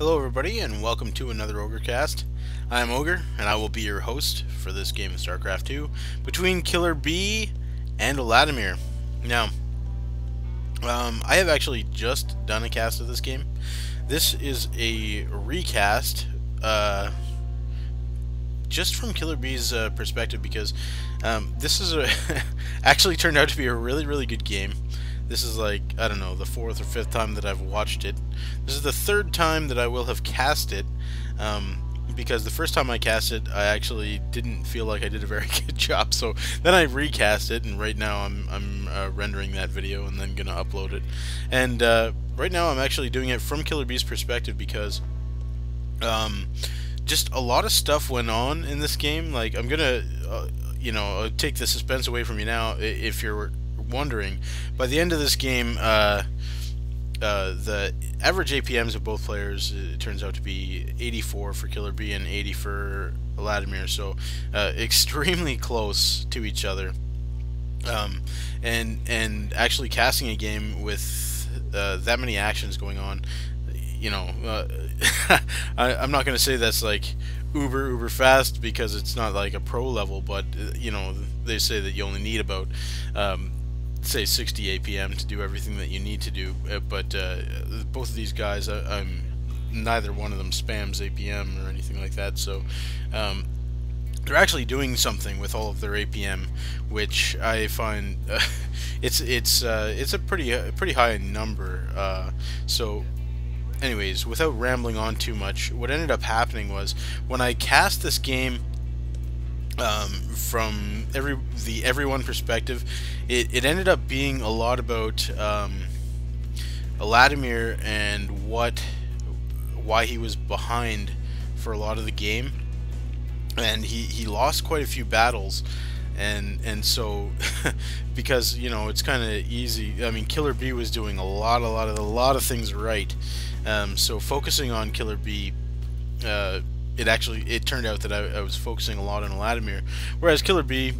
Hello everybody and welcome to another OgreCast. I'm Ogre and I will be your host for this game of StarCraft 2 between KillerB and Eladimir. Now, I have actually just done a cast of this game. This is a recast just from KillerB's perspective because this is actually turned out to be a really good game. This is like, I don't know, the fourth or fifth time that I've watched it. This is the third time that I will have cast it, because the first time I cast it, I actually didn't feel like I did a very good job. So then I recast it, and right now I'm rendering that video and then gonna upload it. And right now I'm actually doing it from KillerB's perspective because just a lot of stuff went on in this game. Like, I'm gonna, take the suspense away from you now if you're wondering. By the end of this game, the average APMs of both players, it turns out to be 84 for KillerB and 80 for Eladimir, so extremely close to each other. And actually casting a game with that many actions going on, I'm not going to say that's like uber fast because it's not like a pro level, but they say that you only need about say 60 APM to do everything that you need to do, but both of these guys, I'm neither one of them spams APM or anything like that, so they're actually doing something with all of their APM, which I find it's a pretty high number. So anyways, without rambling on too much, what ended up happening was when I cast this game from everyone perspective, it ended up being a lot about Eladimir and why he was behind for a lot of the game, and he lost quite a few battles, and so because it's kind of easy. I mean, KillerB was doing a lot of things right, so focusing on KillerB, it turned out that I was focusing a lot on Eladimir, whereas KillerB,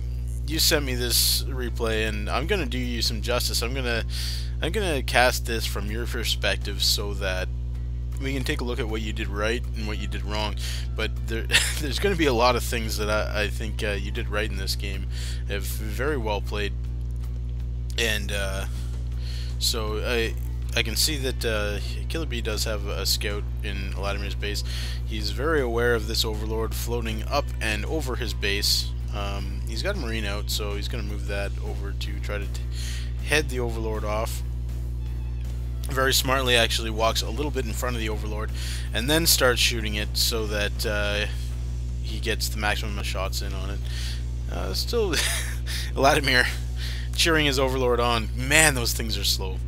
you sent me this replay, and I'm gonna do you some justice. I'm gonna cast this from your perspective so that we can take a look at what you did right and what you did wrong. But there's going to be a lot of things that I think you did right in this game. Very well played, and so I can see that KillerB does have a scout in Eladimir's base. He's very aware of this Overlord floating up and over his base. He's got a Marine out, so he's going to move that over to try to head the Overlord off. Very smartly actually walks a little bit in front of the Overlord and then starts shooting it so that he gets the maximum of shots in on it. Still, Eladimir cheering his Overlord on. Man, those things are slow.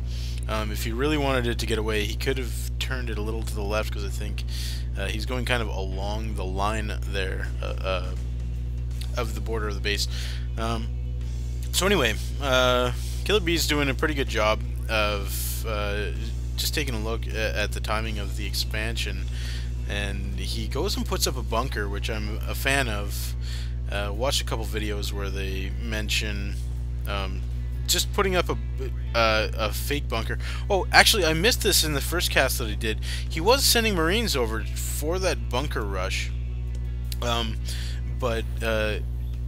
If he really wanted it to get away, he could have turned it a little to the left, because I think he's going kind of along the line there of the border of the base. So anyway, KillerB's doing a pretty good job of just taking a look at the timing of the expansion, and he goes and puts up a bunker, which I'm a fan of. Watched a couple videos where they mention just putting up a fake bunker. Oh, actually, I missed this in the first cast that I did. He was sending Marines over for that bunker rush, but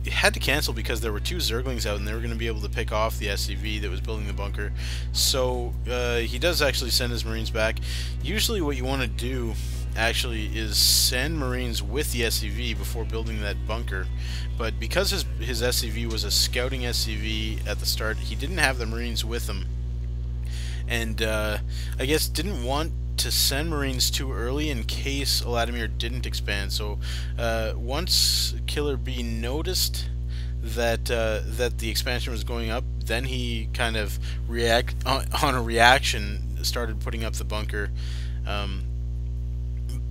had to cancel because there were two Zerglings out and they were going to be able to pick off the SCV that was building the bunker. So he does actually send his Marines back. Usually what you want to do actually is send Marines with the SCV before building that bunker, but because his SCV was a scouting SCV at the start, he didn't have the Marines with him, and I guess didn't want to send Marines too early in case Eladimir didn't expand. So once KillerB noticed that the expansion was going up, then he kind of on a reaction started putting up the bunker,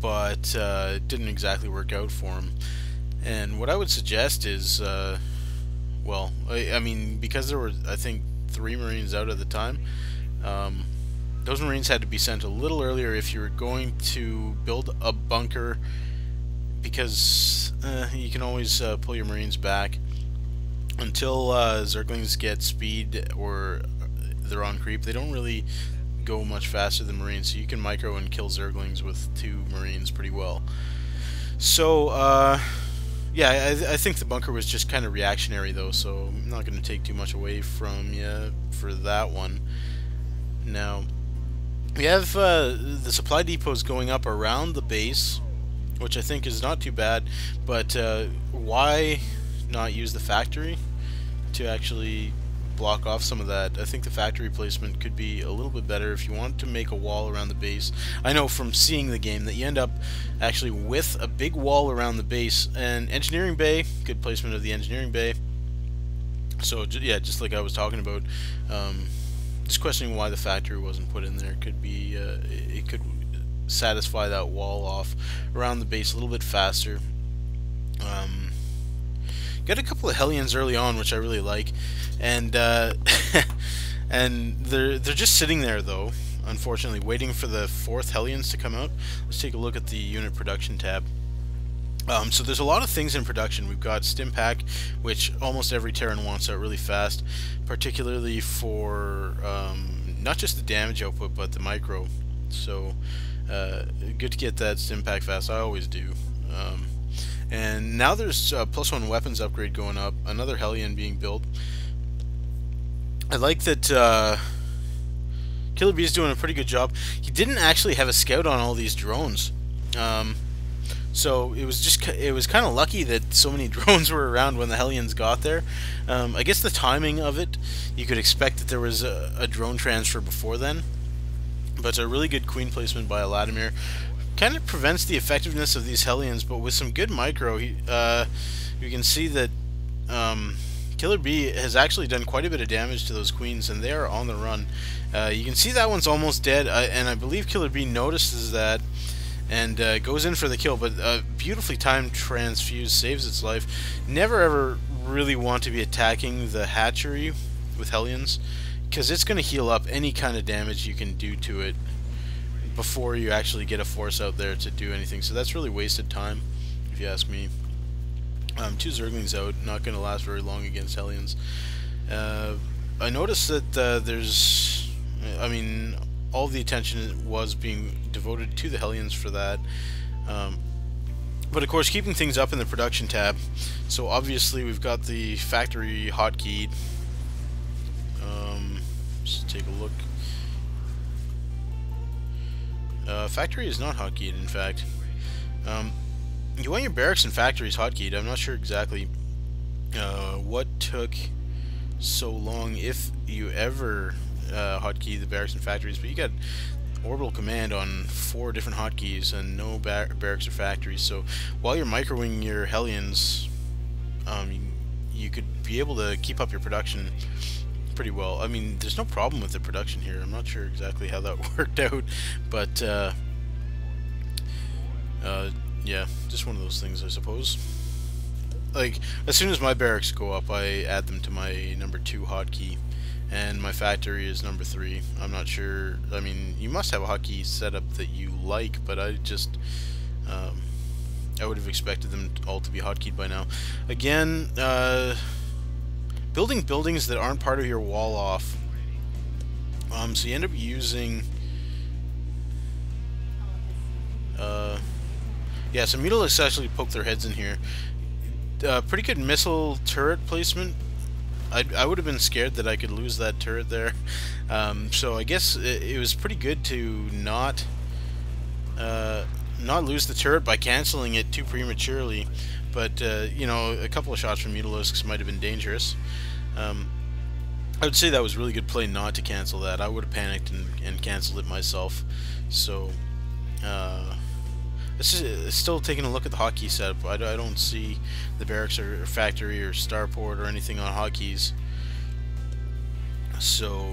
but it didn't exactly work out for him. And what I would suggest is, well, I mean, because there were, I think, 3 Marines out at the time, those Marines had to be sent a little earlier if you were going to build a bunker, because you can always pull your Marines back until Zerglings get speed or they're on creep. They don't really go much faster than Marines, so you can micro and kill Zerglings with 2 Marines pretty well. So, yeah, I think the bunker was just kind of reactionary, though, so I'm not going to take too much away from you for that one. Now, we have the supply depots going up around the base, which I think is not too bad, but why not use the factory to actually block off some of that? I think the factory placement could be a little bit better if you want to make a wall around the base. I know from seeing the game that you end up actually with a big wall around the base, and engineering bay, good placement of the engineering bay. So yeah, just like I was talking about, just questioning why the factory wasn't put in there. Could be it could satisfy that wall off around the base a little bit faster. Got a couple of Hellions early on, which I really like, and and they're just sitting there though, unfortunately, waiting for the 4th Hellions to come out. Let's take a look at the unit production tab. So there's a lot of things in production. We've got Stimpack, which almost every Terran wants out really fast, particularly for not just the damage output but the micro. So good to get that Stimpack fast. I always do. And now there's +1 weapons upgrade going up, another Hellion being built. I like that KillerB is doing a pretty good job. He didn't actually have a scout on all these drones. So it was kind of lucky that so many drones were around when the Hellions got there. I guess the timing of it, you could expect that there was a drone transfer before then. But a really good queen placement by Eladimir. Kind of prevents the effectiveness of these Hellions, but with some good micro, you can see that KillerB has actually done quite a bit of damage to those queens, and they are on the run. You can see that one's almost dead, and I believe KillerB notices that and goes in for the kill, but beautifully timed transfuse saves its life. Never ever really want to be attacking the hatchery with Hellions, because it's going to heal up any kind of damage you can do to it before you actually get a force out there to do anything. So that's really wasted time, if you ask me. 2 Zerglings out, not going to last very long against Hellions. I noticed that there's, I mean, all the attention was being devoted to the Hellions for that. But of course, keeping things up in the production tab. So obviously we've got the factory hotkeyed. Let's take a look. Factory is not hotkeyed, in fact. You want your barracks and factories hotkeyed. I'm not sure exactly what took so long, if you ever hotkey the barracks and factories, but you got orbital command on 4 different hotkeys and no barracks or factories. So while you're microwing your Hellions, you could be able to keep up your production pretty well. I mean, there's no problem with the production here. I'm not sure exactly how that worked out, but yeah, just one of those things, I suppose. Like, as soon as my barracks go up, I add them to my number 2 hotkey, and my factory is number 3. I'm not sure. I mean, you must have a hotkey setup that you like, but I just I would have expected them all to be hotkeyed by now. Again, building buildings that aren't part of your wall off. So you end up using yeah, so Metalopolis actually poked their heads in here. Pretty good missile turret placement. I would have been scared that I could lose that turret there. So I guess it was pretty good to not lose the turret by canceling it too prematurely. But you know, a couple of shots from Metalopolis might have been dangerous. I would say that was really good play not to cancel that. I would have panicked and canceled it myself. So still taking a look at the hotkey setup. I don't see the barracks or factory or starport or anything on hotkeys. So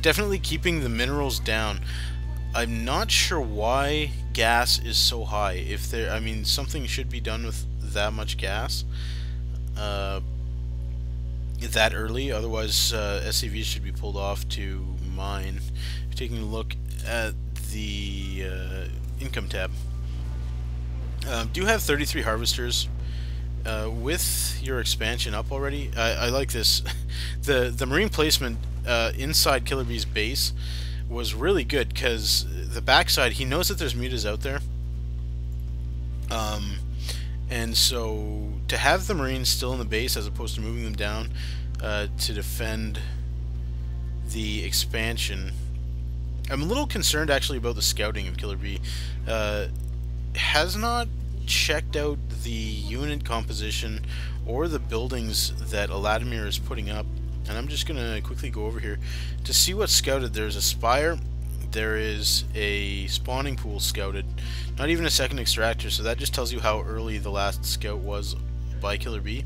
definitely keeping the minerals down. I'm not sure why gas is so high. If there, I mean, something should be done with that much gas that early. Otherwise, SCVs should be pulled off to mine. Taking a look at the income tab, do have 33 harvesters, with your expansion up already, I like this. The marine placement inside KillerB's base was really good, because the backside, he knows that there's mutas out there. And so to have the Marines still in the base as opposed to moving them down to defend the expansion. I'm a little concerned actually about the scouting of KillerB. Has not checked out the unit composition or the buildings that Eladimir is putting up, and I'm just gonna quickly go over here to see what's scouted. There's a spire, there is a spawning pool scouted, not even a second extractor, so that just tells you how early the last scout was by KillerB.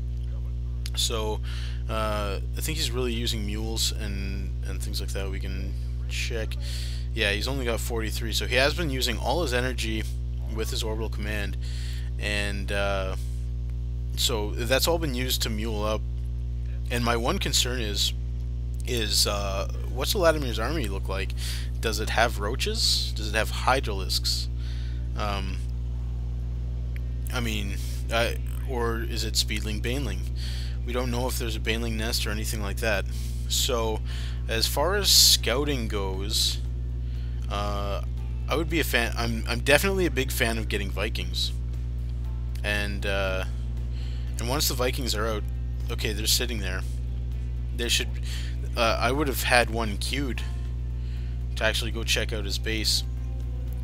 So I think he's really using mules and things like that. We can check. Yeah, he's only got 43, so he has been using all his energy with his orbital command, and so that's all been used to mule up. And my one concern is what's Eladimir's army look like? Does it have roaches? Does it have hydralisks? I mean, or is it speedling baneling? We don't know if there's a baneling nest or anything like that. So as far as scouting goes, I would be a fan. I'm definitely a big fan of getting Vikings, and once the Vikings are out, okay, they're sitting there. They should. I would have had one queued to actually go check out his base,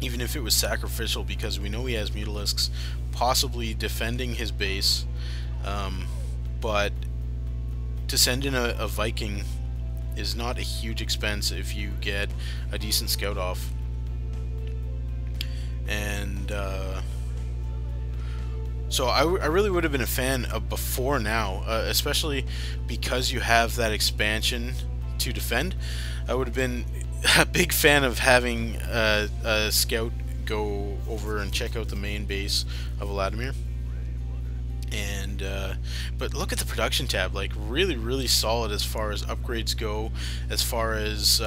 even if it was sacrificial, because we know he has Mutalisks possibly defending his base. But to send in a Viking is not a huge expense if you get a decent scout off. And so I really would have been a fan of before now, especially because you have that expansion to defend. I would have been a big fan of having a scout go over and check out the main base of Eladimir. And but look at the production tab, like really solid as far as upgrades go, as far as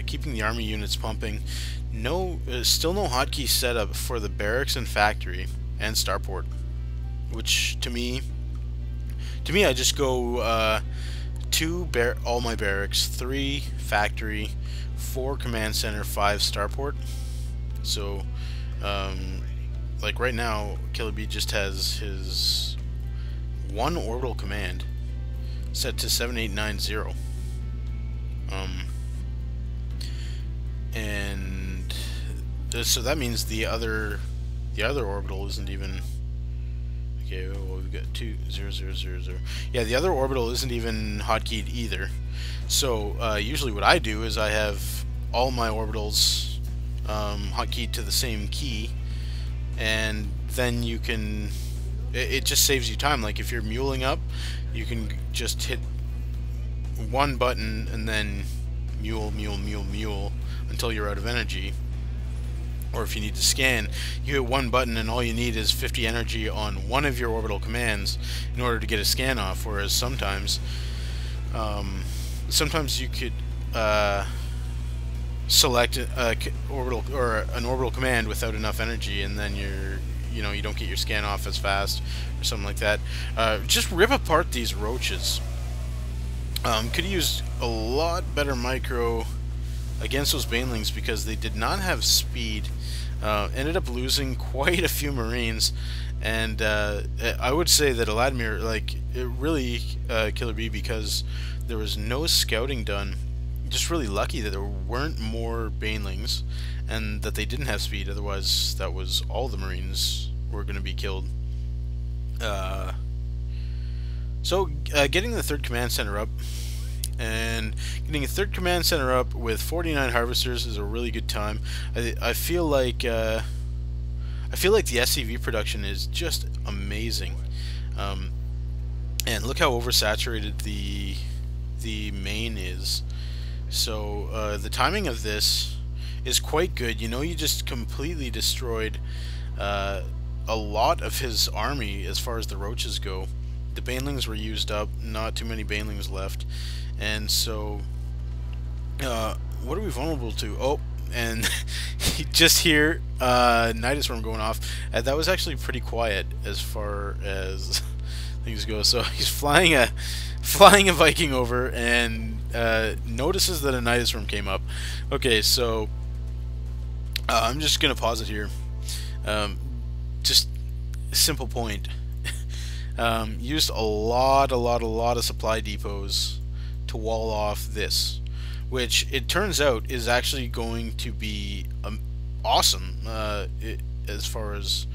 keeping the army units pumping. No, still no hotkey setup for the barracks and factory and starport, which to me I just go all my barracks, 3 factory, 4 command center, 5 starport. So like right now KillerB just has his 1 orbital command set to 7890, and so that means the other orbital isn't even. Okay, well, we've got 20000. Yeah, the other orbital isn't even hotkeyed either. So usually what I do is I have all my orbitals hotkeyed to the same key, and then you can. It just saves you time. Like if you're muling up, you can just hit one button and then mule until you're out of energy. Or if you need to scan, you hit one button and all you need is 50 energy on one of your orbital commands in order to get a scan off. Whereas sometimes you could select orbital or an orbital command without enough energy, and then you don't get your scan off as fast or something like that. Just rip apart these roaches. Could have used a lot better micro against those banelings because they did not have speed. Ended up losing quite a few Marines, and I would say that Eladimir, like, it really KillerB, because there was no scouting done. Just really lucky that there weren't more banelings and that they didn't have speed, otherwise that was all the Marines were going to be killed. So getting the 3rd command center up, and getting a 3rd command center up with 49 harvesters is a really good time. I feel like the SCV production is just amazing, and look how oversaturated the main is. So the timing of this is quite good. You know, you just completely destroyed a lot of his army as far as the roaches go. The banelings were used up, not too many banelings left, and so what are we vulnerable to? Oh, and just here, Nidus Worm going off. That was actually pretty quiet as far as things go. So he's flying a Viking over and notices that a Nidus worm came up. Okay, so I'm just gonna pause it here. Just a simple point. Used a lot of supply depots to wall off this, which it turns out is actually going to be awesome as far as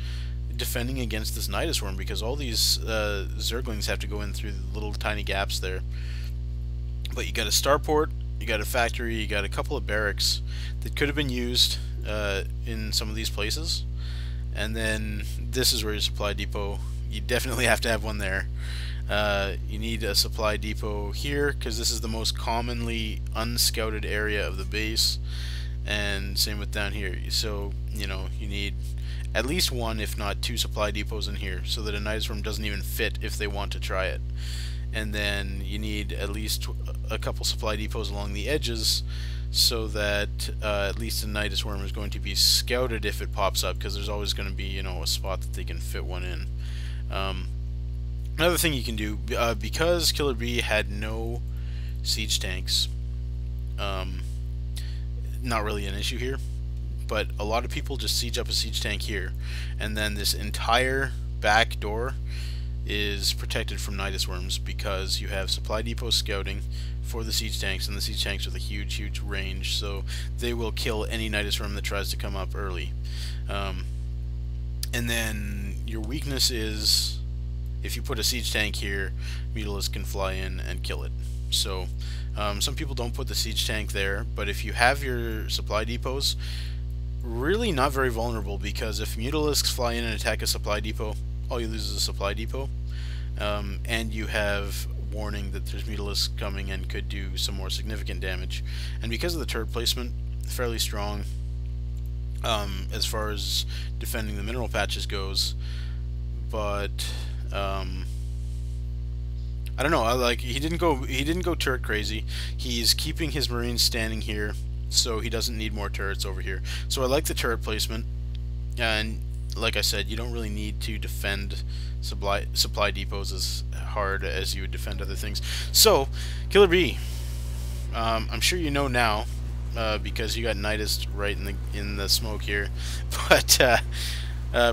defending against this Nidus worm, because all these Zerglings have to go in through the little tiny gaps there. But you got a starport, you got a factory, you got a couple of barracks that could have been used in some of these places, and then this is where your supply depot. You definitely have to have one there. You need a supply depot here because this is the most commonly unscouted area of the base, and same with down here. So you know, you need at least one, if not two, supply depots in here so that a Nidus worm doesn't even fit if they want to try it. And then you need at least a couple supply depots along the edges so that at least a Nidus worm is going to be scouted if it pops up, because there's always going to be, you know, a spot that they can fit one in. Another thing you can do, because KillerB had no siege tanks, not really an issue here, but a lot of people just siege up a siege tank here, and then this entire back door is protected from Nidus worms because you have supply depot scouting for the siege tanks, and the siege tanks with a huge range, so they will kill any Nidus worm that tries to come up early. And then your weakness is if you put a siege tank here, Metalopolis can fly in and kill it. So some people don't put the siege tank there, but if you have your supply depots, really not very vulnerable, because if Metalopolis fly in and attack a supply depot, all you lose is a supply depot, and you have warning that there's Metalopolis coming and could do some more significant damage. And because of the turret placement, fairly strong as far as defending the mineral patches goes. But I don't know, like he didn't go turret crazy. He's keeping his Marines standing here, so he doesn't need more turrets over here. So I like the turret placement, and like I said, you don't really need to defend supply depots as hard as you would defend other things. So KillerB, I'm sure you know now, because you got Nidus right in the smoke here, but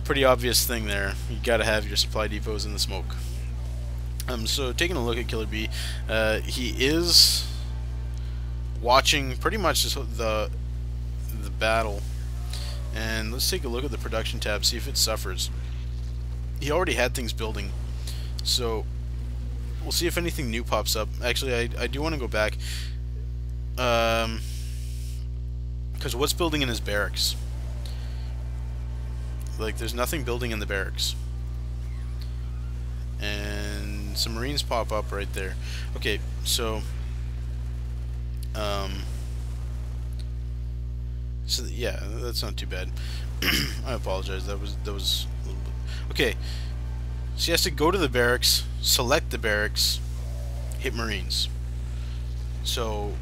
pretty obvious thing there. You got to have your supply depots in the smoke. So taking a look at KillerB, he is watching pretty much the battle, and let's take a look at the production tab, see if it suffers. He already had things building, so we'll see if anything new pops up. Actually, I do want to go back, because what's building in his barracks? Like, there's nothing building in the barracks, and some Marines pop up right there. Okay, so yeah, that's not too bad. I apologize. That was a little bit. Okay, so he has to go to the barracks, select the barracks, hit Marines. So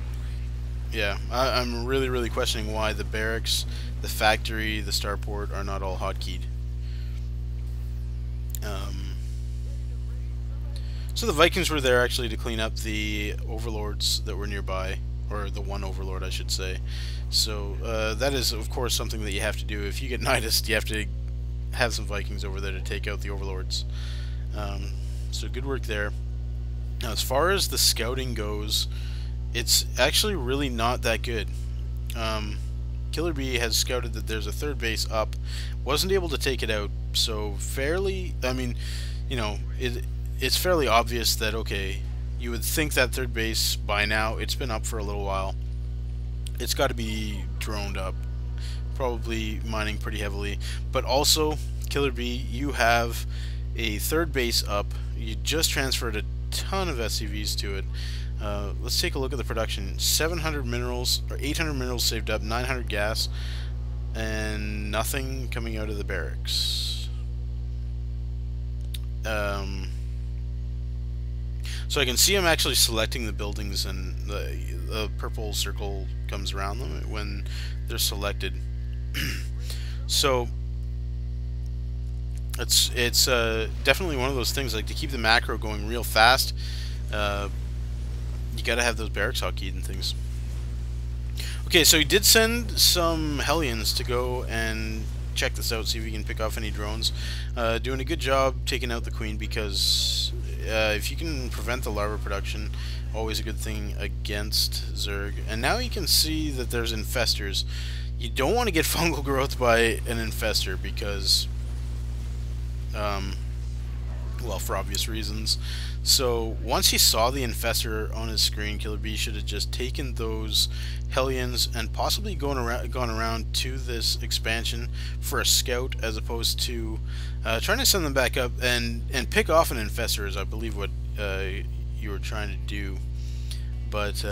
yeah, I'm really questioning why the barracks, the factory, the starport are not all hotkeyed. So the Vikings were there actually to clean up the overlords that were nearby, or the one overlord I should say. So that is of course something that you have to do. If you get Nidus, you have to have some Vikings over there to take out the overlords. So good work there. Now as far as the scouting goes, it's actually really not that good. KillerB has scouted that there's a third base up, wasn't able to take it out, so fairly, I mean, you know, it's fairly obvious that, okay, you would think that third base by now, it's been up for a little while, it's got to be droned up, probably mining pretty heavily. But also, KillerB, you have a third base up, you just transferred a ton of SCVs to it. Let's take a look at the production. 700 minerals, or 800 minerals saved up, 900 gas, and nothing coming out of the barracks. So I can see I'm actually selecting the buildings, and the purple circle comes around them when they're selected. So It's definitely one of those things, like, to keep the macro going real fast, you gotta have those barracks hotkeyed and things. Okay, so he did send some Hellions to go and check this out, see if we can pick off any drones. Doing a good job taking out the queen, because if you can prevent the larva production, always a good thing against Zerg. And now you can see that there's infestors. You don't want to get fungal growth by an infestor, because well, for obvious reasons. So once he saw the infestor on his screen, KillerB should have just taken those Hellions and possibly gone around to this expansion for a scout, as opposed to trying to send them back up and pick off an infestor, is I believe what you were trying to do. But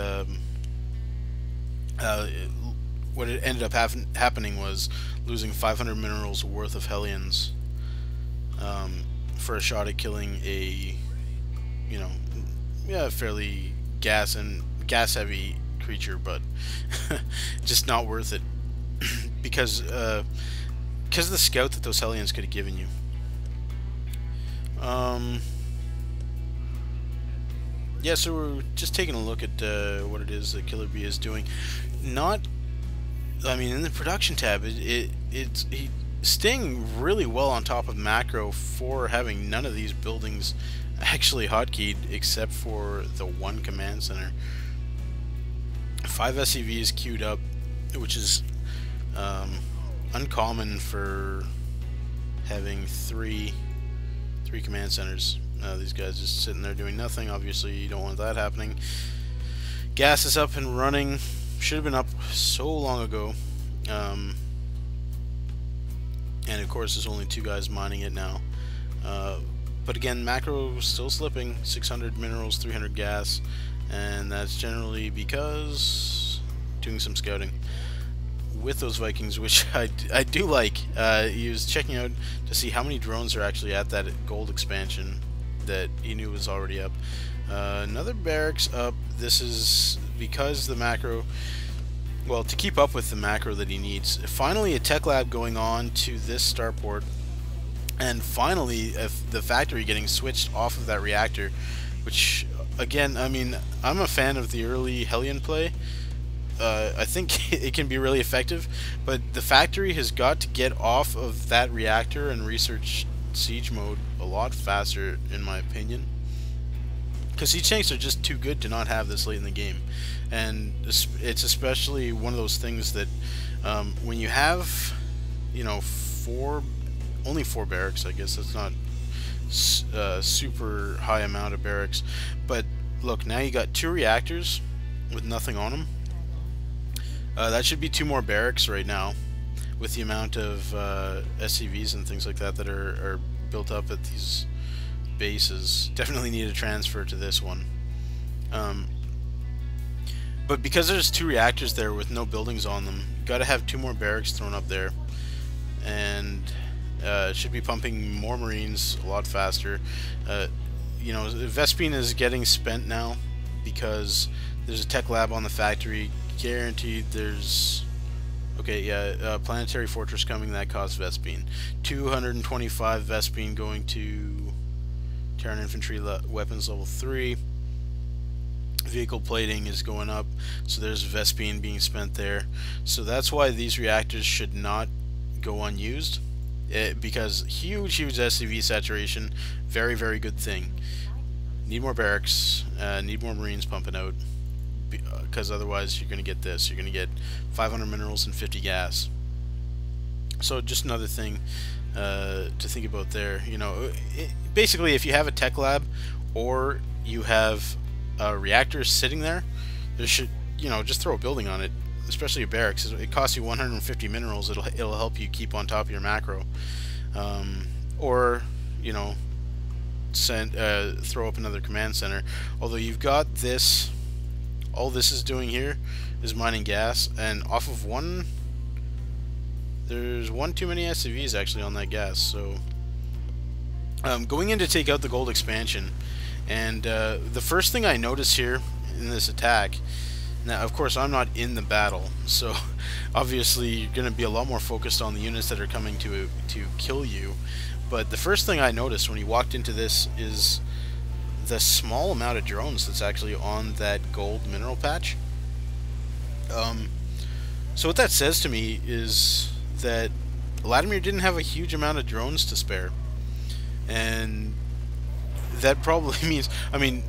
what it ended up happening was losing 500 minerals worth of Hellions for a shot at killing a, you know, yeah, fairly gas heavy creature, but just not worth it because of the scout that those Hellions could have given you. Yeah, so we're just taking a look at what it is that KillerB is doing. I mean, in the production tab, he's staying really well on top of macro for having none of these buildings actually hotkeyed, except for the one command center. 5 SCVs queued up, which is uncommon for having three command centers. These guys just sitting there doing nothing. Obviously, you don't want that happening. Gas is up and running. Should have been up so long ago. And of course, there's only 2 guys mining it now. But again, macro still slipping. 600 minerals, 300 gas, and that's generally because doing some scouting with those Vikings, which I do like. He was checking out to see how many drones are actually at that gold expansion that he knew was already up. Another barracks up. This is because the macro, well, to keep up with the macro that he needs. Finally, a tech lab going on to this starport, and finally the factory getting switched off of that reactor, which, again, I mean, I'm a fan of the early Hellion play. I think it can be really effective, but the factory has got to get off of that reactor and research siege mode a lot faster, in my opinion, because siege tanks are just too good to not have this late in the game. And it's especially one of those things that when you have, you know, only 4 barracks, I guess that's not super high amount of barracks, but look, now you got 2 reactors with nothing on them. That should be 2 more barracks right now, with the amount of SCVs and things like that that are built up at these bases. Definitely need a transfer to this one. But because there's 2 reactors there with no buildings on them, you gotta have 2 more barracks thrown up there, and it should be pumping more Marines a lot faster. You know, Vespine is getting spent now because there's a tech lab on the factory. Guaranteed there's, okay, yeah, planetary fortress coming, that costs Vespine. 225 Vespine going to Terran infantry weapons level 3. Vehicle plating is going up, so there's Vespine being spent there. So that's why these reactors should not go unused, because huge SCV saturation, very good thing. Need more barracks, need more Marines pumping out, because otherwise you're going to get this. You're going to get 500 minerals and 50 gas. So just another thing to think about there. You know, basically, if you have a tech lab or you have reactors sitting there, should, you know, just throw a building on it, especially a barracks. It costs you 150 minerals. It'll help you keep on top of your macro, or, you know, throw up another command center. Although you've got this, all this is doing here is mining gas, and off of one, there's 1 too many SCVs actually on that gas. So going in to take out the gold expansion, and the first thing I notice here in this attack, now of course I'm not in the battle, so obviously you're going to be a lot more focused on the units that are coming to kill you, But the first thing I noticed when he walked into this is the small amount of drones that's actually on that gold mineral patch. So what that says to me is that Eladimir didn't have a huge amount of drones to spare. And that probably means, I mean,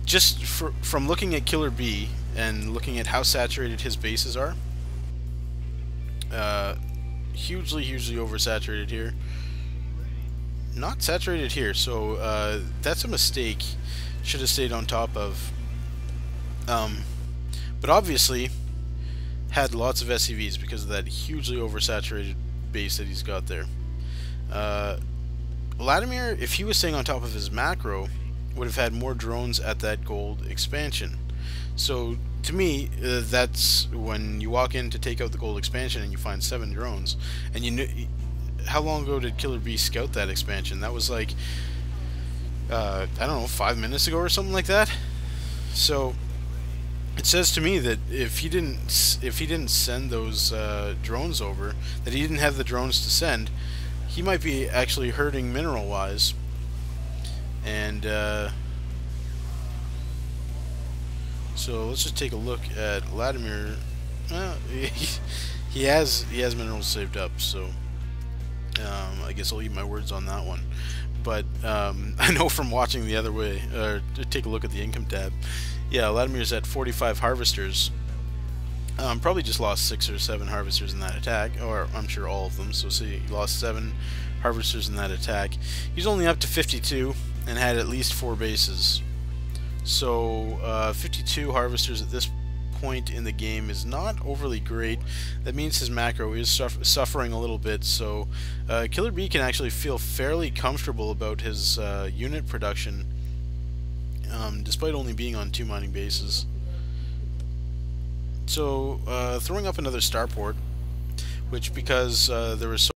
just from looking at KillerB and looking at how saturated his bases are, hugely oversaturated here. Not saturated here, so that's a mistake. Should have stayed on top of. But obviously had lots of SCVs because of that hugely oversaturated base that he's got there. Eladimir, if he was staying on top of his macro, would have had more drones at that gold expansion. So to me, that's when you walk in to take out the gold expansion and you find 7 drones. And you know, how long ago did KillerB scout that expansion? That was like, I don't know, 5 minutes ago or something like that. So it says to me that if he didn't send those drones over, that he didn't have the drones to send, he might be actually hurting mineral wise. And so let's just take a look at Eladimir. He has minerals saved up, so I guess I'll eat my words on that one. But I know from watching the other way, or take a look at the income tab. Yeah, Eladimir's at 45 harvesters. Probably just lost 6 or 7 harvesters in that attack, or I'm sure all of them. So see, he lost 7 harvesters in that attack. He's only up to 52 and had at least 4 bases. So 52 harvesters at this point in the game is not overly great. That means his macro is suffering a little bit. So KillerB can actually feel fairly comfortable about his unit production, despite only being on 2 mining bases. So throwing up another starport, which because there was so